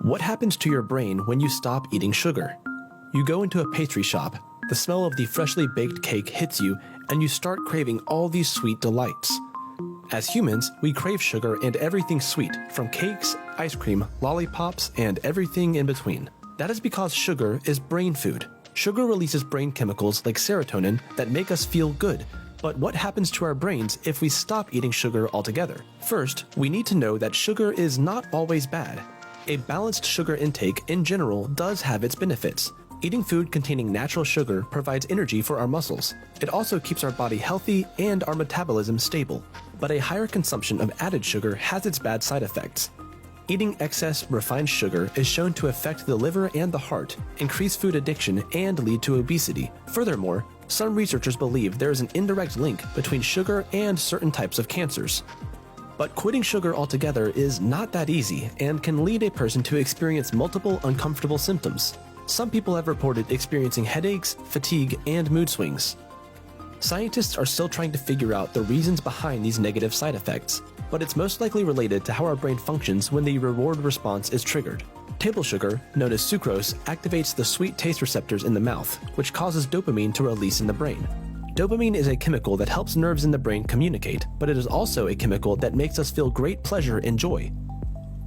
What happens to your brain when you stop eating sugar? You go into a pastry shop, the smell of the freshly baked cake hits you, and you start craving all these sweet delights. As humans, we crave sugar and everything sweet, from cakes, ice cream, lollipops, and everything in between. That is because sugar is brain food. Sugar releases brain chemicals like serotonin that make us feel good. But what happens to our brains if we stop eating sugar altogether? First, we need to know that sugar is not always bad. A balanced sugar intake in general does have its benefits. Eating food containing natural sugar provides energy for our muscles. It also keeps our body healthy and our metabolism stable. But a higher consumption of added sugar has its bad side effects. Eating excess refined sugar is shown to affect the liver and the heart, increase food addiction, and lead to obesity. Furthermore, some researchers believe there is an indirect link between sugar and certain types of cancers. But quitting sugar altogether is not that easy and can lead a person to experience multiple uncomfortable symptoms. Some people have reported experiencing headaches, fatigue, and mood swings. Scientists are still trying to figure out the reasons behind these negative side effects, but it's most likely related to how our brain functions when the reward response is triggered. Table sugar, known as sucrose, activates the sweet taste receptors in the mouth, which causes dopamine to release in the brain. Dopamine is a chemical that helps nerves in the brain communicate, but it is also a chemical that makes us feel great pleasure and joy.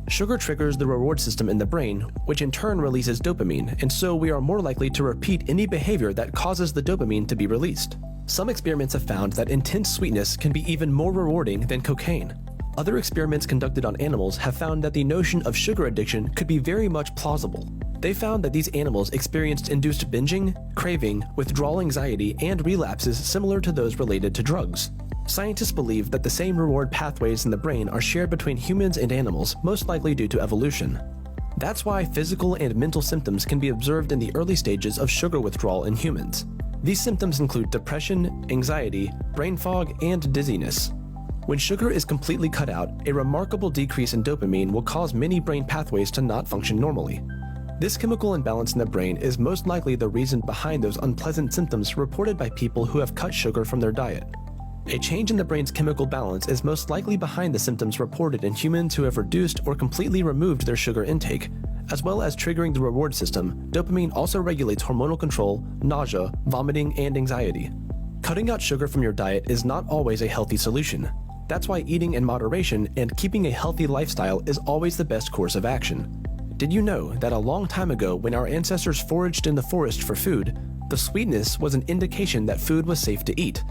Sugar triggers the reward system in the brain, which in turn releases dopamine, and so we are more likely to repeat any behavior that causes the dopamine to be released. Some experiments have found that intense sweetness can be even more rewarding than cocaine. Other experiments conducted on animals have found that the notion of sugar addiction could be very much plausible. They found that these animals experienced induced binging, craving, withdrawal anxiety, and relapses similar to those related to drugs. Scientists believe that the same reward pathways in the brain are shared between humans and animals, most likely due to evolution. That's why physical and mental symptoms can be observed in the early stages of sugar withdrawal in humans. These symptoms include depression, anxiety, brain fog, and dizziness. When sugar is completely cut out, a remarkable decrease in dopamine will cause many brain pathways to not function normally. This chemical imbalance in the brain is most likely the reason behind those unpleasant symptoms reported by people who have cut sugar from their diet. A change in the brain's chemical balance is most likely behind the symptoms reported in humans who have reduced or completely removed their sugar intake. As well as triggering the reward system, dopamine also regulates hormonal control, nausea, vomiting, and anxiety. Cutting out sugar from your diet is not always a healthy solution. That's why eating in moderation and keeping a healthy lifestyle is always the best course of action. Did you know that a long time ago, when our ancestors foraged in the forest for food, the sweetness was an indication that food was safe to eat?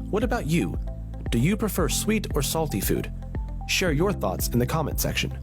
What about you? Do you prefer sweet or salty food? Share your thoughts in the comment section.